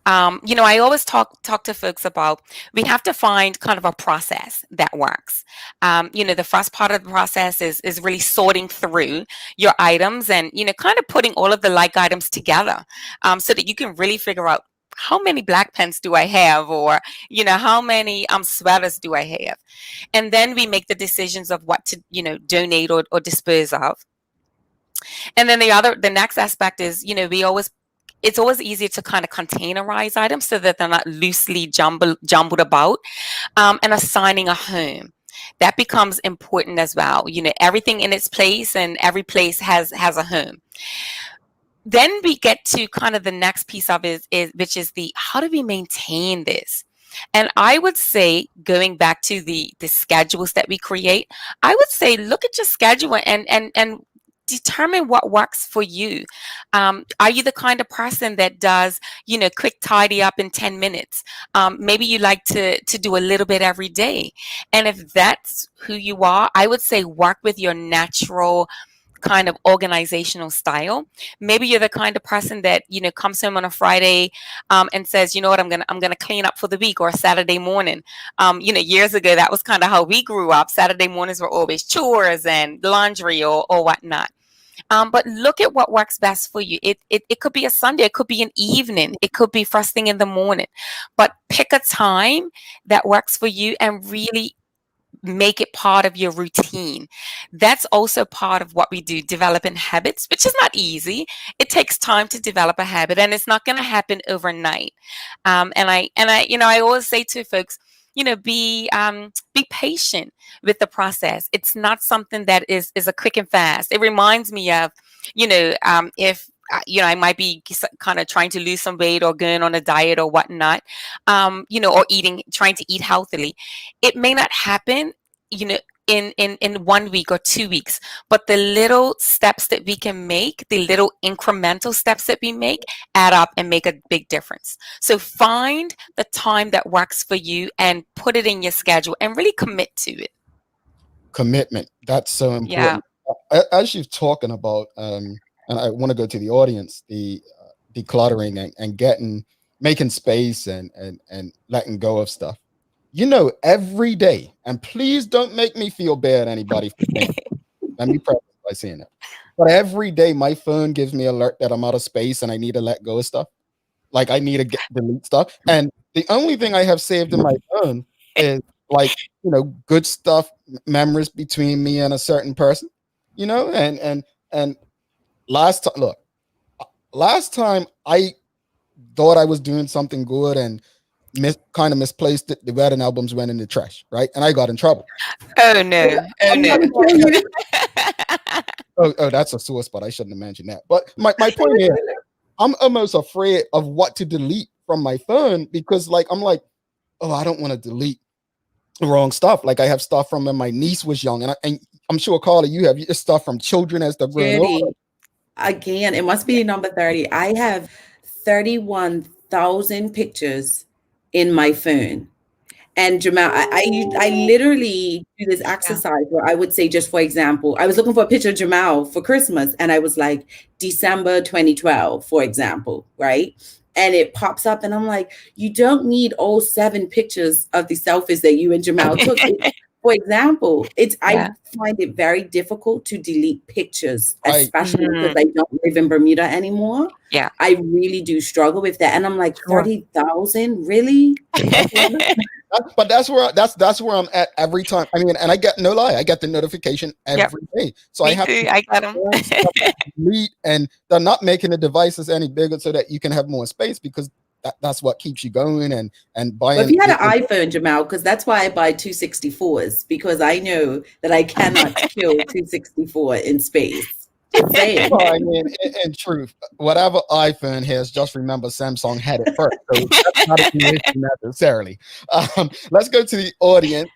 I always talk to folks about, we have to find kind of a process that works. The first part of the process is really sorting through your items, and kind of putting all of the like items together, so that you can really figure out, how many black pens do I have, or how many sweaters do I have? And then we make the decisions of what to donate or dispose of. And then the next aspect is, it's always easier to kind of containerize items so that they're not loosely jumbled about, and assigning a home. That becomes important as well. Everything in its place, and every place has a home. then we get to kind of the next piece of it is which is the how do we maintain this? And I would say, going back to the schedules that we create, I would say look at your schedule and determine what works for you. Are you the kind of person that does, quick tidy up in 10 minutes? Maybe you like to do a little bit every day. And if that's who you are, I would say work with your natural kind of organizational style. Maybe you're the kind of person that comes home on a Friday and says, you know what, I'm gonna clean up for the week, or a Saturday morning. Years ago that was kind of how we grew up. Saturday mornings were always chores and laundry or whatnot. But look at what works best for you. It could be a Sunday, it could be an evening, it could be first thing in the morning. But pick a time that works for you and really make it part of your routine. That's also part of what we do, developing habits, which is not easy. It takes time to develop a habit, and it's not going to happen overnight. I always say to folks, be patient with the process. It's not something that is a quick and fast. It reminds me of, if I might be kind of trying to lose some weight or going on a diet or whatnot, or trying to eat healthily. It may not happen, in 1 week or 2 weeks, but the little steps that we can make, the little incremental steps that we make add up and make a big difference. So find the time that works for you and put it in your schedule and really commit to it. Commitment. That's so important. Yeah. As you're talking about, and I want to go to the audience, the decluttering and making space and letting go of stuff. Every day, and please don't make me feel bad, anybody. Let me preface by saying that. But every day, my phone gives me alert that I'm out of space and I need to let go of stuff. Like I need to delete stuff. And the only thing I have saved in my phone is good stuff, memories between me and a certain person. And last time I thought I was doing something good and kind of misplaced it. The wedding albums went in the trash, right? And I got in trouble. Oh no! Oh, that's a sore spot. I shouldn't have mentioned that. But my point is, I'm almost afraid of what to delete from my phone because, I'm like, oh, I don't want to delete the wrong stuff. Like I have stuff from when my niece was young, and I'm sure, Carla, you have your stuff from children as they're growing up. Again, it must be number 30. I have 31,000 pictures in my phone. And Jamal, I literally do this exercise where I would say, just for example, I was looking for a picture of Jamal for Christmas, and I was like, December 2012, for example, right? And it pops up, and I'm like, you don't need all 7 pictures of the selfies that you and Jamal took. For example, I find it very difficult to delete pictures, especially because I don't live in Bermuda anymore. Yeah, I really do struggle with that, and I'm like, 30,000, really? But that's where I'm at every time. I mean, and I get no lie, I get the notification every day. So I get them. Delete, and they're not making the devices any bigger so that you can have more space because that's what keeps you going and buying. But if you had an iPhone, Jamal, because that's why I buy 264s, because I know that I cannot kill 264 in space. Just saying. Well, I mean, in truth, whatever iPhone has, just remember Samsung had it first. So that's not an issue necessarily. Let's go to the audience.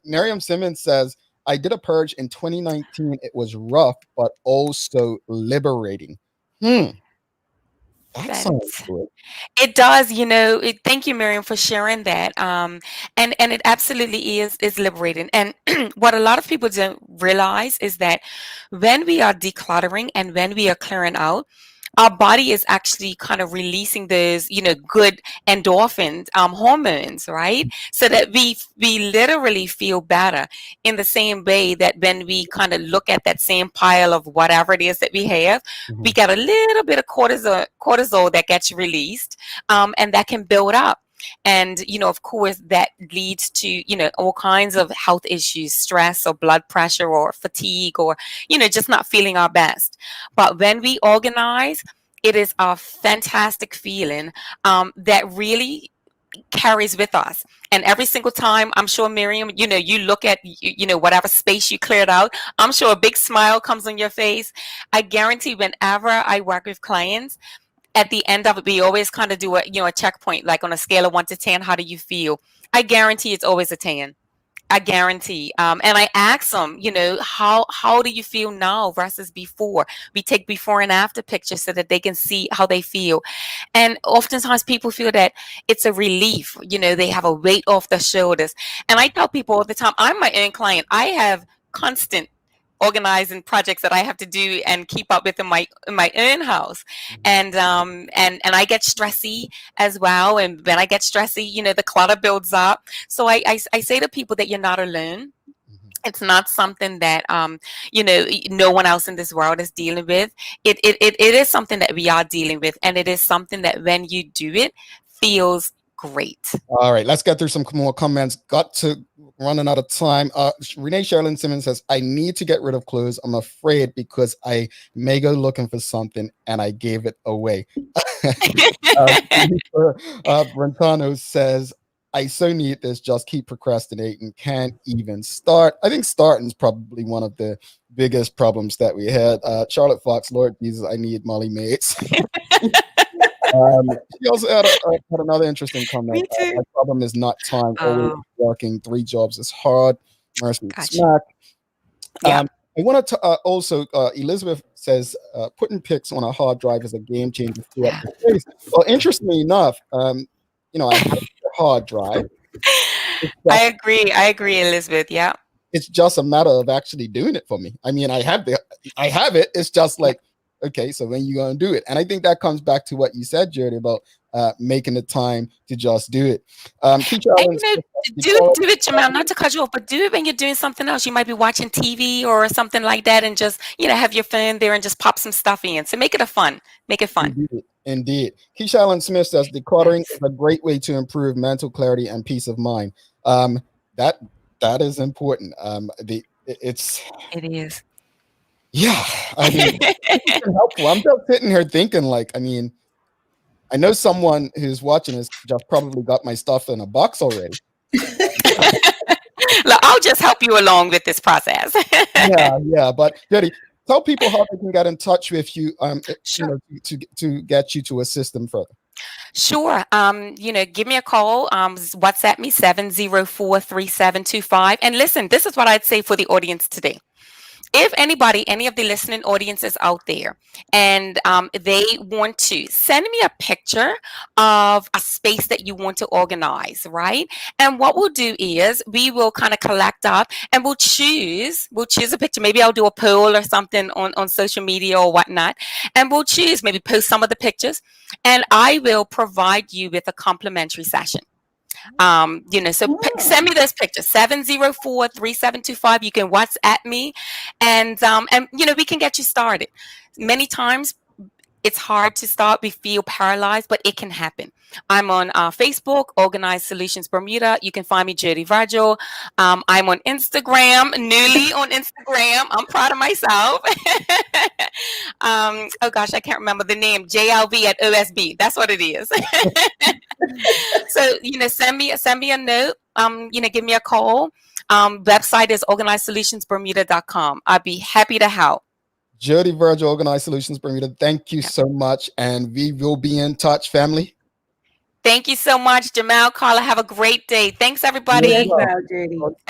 Miriam Simmons says, I did a purge in 2019. It was rough, but also liberating. That sounds good. It does, thank you, Miriam, for sharing that. And it absolutely is liberating. And what a lot of people don't realize is that when we are decluttering and when we are clearing out, our body is actually kind of releasing those, good endorphins, hormones, right? So that we literally feel better in the same way that when we kind of look at that same pile of whatever it is that we have, we get a little bit of cortisol that gets released, and that can build up. And, of course, that leads to, all kinds of health issues, stress or blood pressure or fatigue or, just not feeling our best. But when we organize, it is a fantastic feeling that really carries with us. And every single time, I'm sure, Miriam, you look at, whatever space you cleared out, I'm sure a big smile comes on your face. I guarantee whenever I work with clients, at the end of it, we always kind of do a checkpoint, like on a scale of 1 to 10, how do you feel? I guarantee it's always a 10. I guarantee. And I ask them, how do you feel now versus before? We take before and after pictures so that they can see how they feel. And oftentimes people feel that it's a relief, they have a weight off their shoulders. And I tell people all the time, I'm my own client. I have constant organizing projects that I have to do and keep up with in my own house. And I get stressy as well. And when I get stressy, the clutter builds up. So I say to people that you're not alone. It's not something that no one else in this world is dealing with. It is something that we are dealing with, and it is something that when you do it, feels great. All right, let's get through some more comments. Got to running out of time. Renee Sherilyn Simmons says, I need to get rid of clothes. I'm afraid because I may go looking for something and I gave it away. Brentano says, I so need this, just keep procrastinating, can't even start. I think starting is probably one of the biggest problems that we had. Charlotte Fox, Lord Jesus, I need Molly mates. She also had another interesting comment. My problem is not time. Always working 3 jobs is hard. Mercy smack. I wanted to also, Elizabeth says, putting pics on a hard drive is a game changer. Well, interestingly enough, I have a hard drive. I agree, Elizabeth. Yeah. It's just a matter of actually doing it for me. I mean, I have it. It's just like, okay, so when you gonna do it? And I think that comes back to what you said, Jodi, about making the time to just do it. Do it, Jamal, not to cut you off, but do it when you're doing something else. You might be watching TV or something like that, and just have your phone there and just pop some stuff in. So make it fun. Indeed. Keisha Allen Smith says decluttering is a great way to improve mental clarity and peace of mind. That is important. It is. Yeah, I mean, it's helpful. I'm just sitting here thinking, I know someone who's watching this just probably got my stuff in a box already. Look, I'll just help you along with this process. yeah. But Jodi, tell people how they can get in touch with you, Sure. to get you to assist them further. Sure. Give me a call. WhatsApp me 704-3725. And listen, this is what I'd say for the audience today. If any of the listening audiences out there, and they want to send me a picture of a space that you want to organize, right? And what we'll do is we will kind of collect up and we'll choose a picture. Maybe I'll do a poll or something on social media or whatnot. And we'll maybe post some of the pictures, and I will provide you with a complimentary session. So send me those pictures, 704-3725. You can WhatsApp me, and we can get you started. Many times it's hard to start. We feel paralyzed, but it can happen. I'm on Facebook, Organized Solutions Bermuda. You can find me, Jodi Virgil. I'm on Instagram, newly on Instagram. I'm proud of myself. Oh gosh, I can't remember the name. JLV at OSB. That's what it is. So, send me a note. Give me a call. Website is organizedsolutionsbermuda.com. I'd be happy to help. Jodi Virgil, Organized Solutions Bermuda, thank you so much, and we will be in touch, family. Thank you so much, Jamal. Carla, have a great day. Thanks, everybody.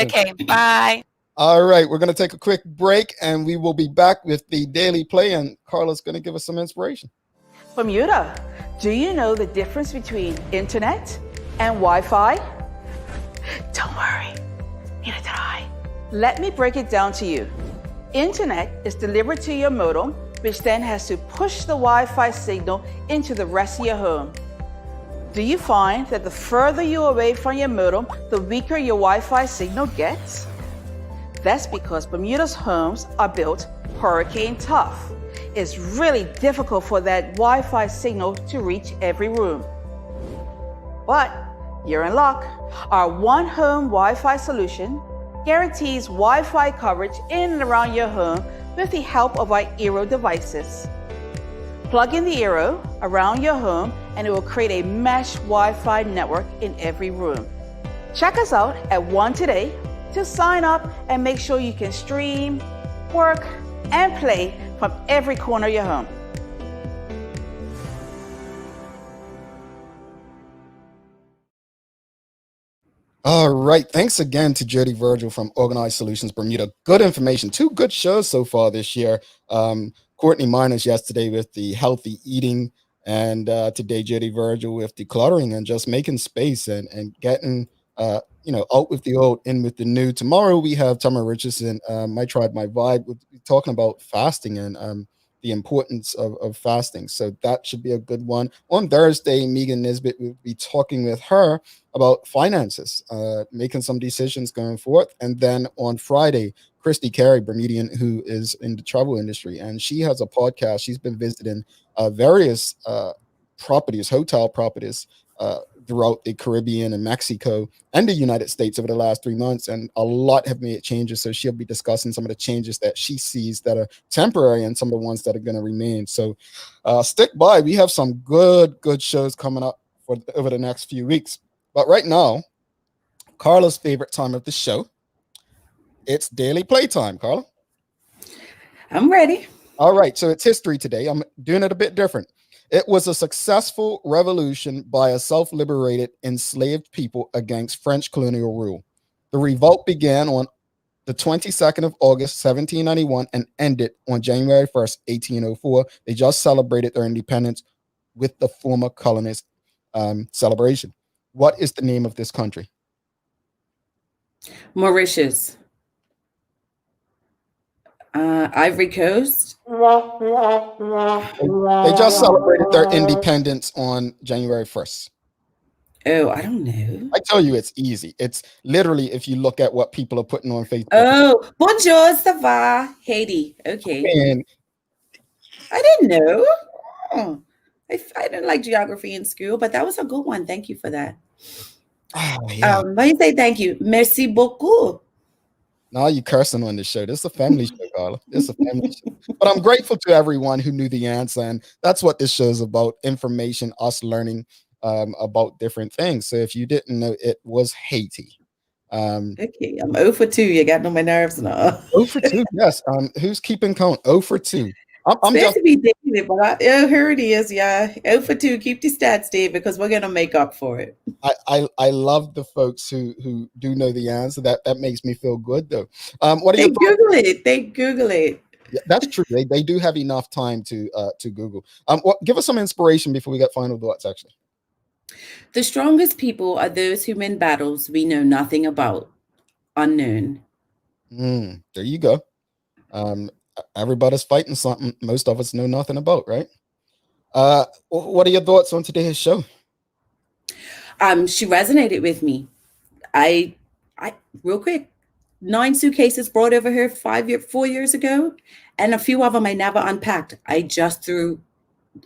Okay, bye. All right, we're going to take a quick break, and we will be back with the Daily Play, and Carla's going to give us some inspiration. Bermuda, do you know the difference between internet and Wi-Fi? Don't worry, neither did I. Let me break it down to you. Internet is delivered to your modem, which then has to push the Wi-Fi signal into the rest of your home. Do you find that the further you're away from your modem, the weaker your Wi-Fi signal gets? That's because Bermuda's homes are built hurricane tough. It's really difficult for that Wi-Fi signal to reach every room. But you're in luck. Our One Home Wi-Fi solution guarantees Wi-Fi coverage in and around your home with the help of our Eero devices. Plug in the arrow around your home and it will create a mesh Wi-Fi network in every room. Check us out at One Today to sign up and make sure you can stream, work, and play from every corner of your home. All right. Thanks again to Jodi, Virgil from Organized Solutions Bermuda. Good information. 2 good shows so far this year. Courtney Miners yesterday with the healthy eating, and today Jodi, Virgil with decluttering and just making space and getting out with the old, in with the new. Tomorrow we have Tamara Richardson, My Tribe, My Vibe. We'll be talking about fasting and the importance of fasting. So that should be a good one. On Thursday, Megan Nisbet will be talking with her about finances, making some decisions going forth. And then on Friday, Christy Carey, Bermudian, who is in the travel industry, and she has a podcast. She's been visiting various properties, hotel properties, throughout the Caribbean and Mexico and the United States over the last 3 months, and a lot have made changes. So she'll be discussing some of the changes that she sees that are temporary and some of the ones that are going to remain. So stick by. We have some good shows coming up over the next few weeks. But right now, Carla's favorite time of the show, it's daily playtime. Carla? I'm ready. All right. So it's history today. I'm doing it a bit different. It was a successful revolution by a self-liberated enslaved people against French colonial rule. The revolt began on the 22nd of August, 1791, and ended on January 1st, 1804. They just celebrated their independence with the former colonists' celebration. What is the name of this country? Mauritius. Ivory Coast. They just celebrated their independence on January 1st. Oh, I don't know. I tell you, it's easy. It's literally, if you look at what people are putting on Facebook. Oh, bonjour, ça va? Haiti. Okay. And I didn't know. Oh, I didn't like geography in school, but that was a good one. Thank you for that. Yeah. Why you say thank you? Merci beaucoup. Now you cursing on this show. This is a family show, Carla. This is a family show. But I'm grateful to everyone who knew the answer, and that's what this show is about: information, us learning about different things. So if you didn't know, it was Haiti. Okay, I'm 0 for 2. You got on my nerves now. 0 for 2. Yes. Who's keeping count? 0 for 2. I'm supposed just to be David, but here it is. Yeah, 0 for 2. Keep the stats, Dave, because we're gonna make up for it. I love the folks who do know the answer. That makes me feel good, though. What are they your Google it? They Google it. Yeah, that's true. They do have enough time to Google. Give us some inspiration before we get final thoughts. Actually, the strongest people are those who win battles we know nothing about. Unknown. There you go. Everybody's fighting something most of us know nothing about, right? What are your thoughts on today's show? She resonated with me. I real quick, 9 suitcases brought over here 4 years ago, and a few of them I never unpacked. I just threw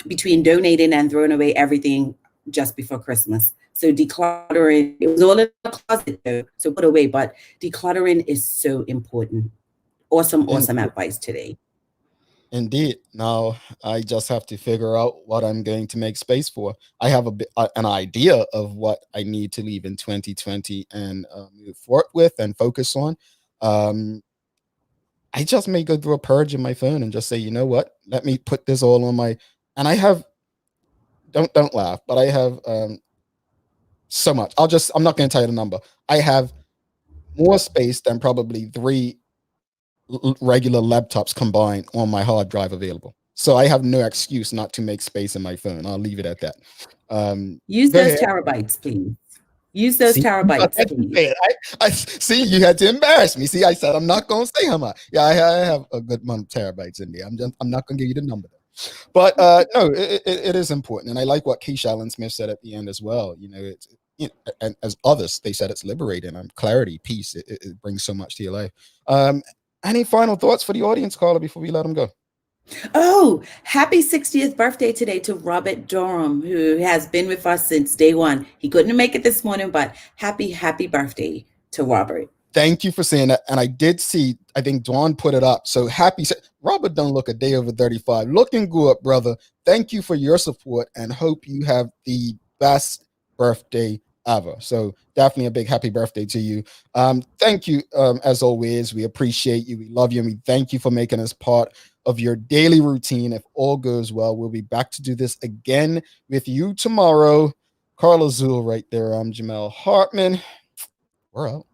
between donating and throwing away everything just before Christmas. So decluttering, it was all in the closet though, so put away, but decluttering is so important. Awesome advice today. Indeed. Now I just have to figure out what I'm going to make space for. I have an idea of what I need to leave in 2020 and move forward with and focus on. I just may go through a purge in my phone and just say, you know what? Let me put this all on my. And I have. Don't laugh, but I have so much. I'm not going to tell you the number. I have more space than probably 3 regular laptops combined on my hard drive available. So I have no excuse not to make space in my phone. I'll leave it at that. Use those terabytes, please. Use those terabytes, please. I see, you had to embarrass me. See, I said I'm not going to say how much. Yeah, I have a good amount of terabytes in there. I'm not going to give you the number though. But no, it is important, and I like what Keisha Allen Smith said at the end as well. You know, it's and as others they said, it's liberating. Clarity, peace. It brings so much to your life. Any final thoughts for the audience, Carla, before we let them go? Oh, happy 60th birthday today to Robert Durham, who has been with us since day one. He couldn't make it this morning, but happy birthday to Robert. Thank you for saying that. And I did see, I think Dawn put it up. So happy. Robert don't look a day over 35. Looking good, brother. Thank you for your support and hope you have the best birthday ever. So definitely a big happy birthday to you. Thank you. As always, we appreciate you. We love you. And we thank you for making us part of your daily routine. If all goes well, we'll be back to do this again with you tomorrow. Carla Zul right there. I'm Jamel Hartman. We're out.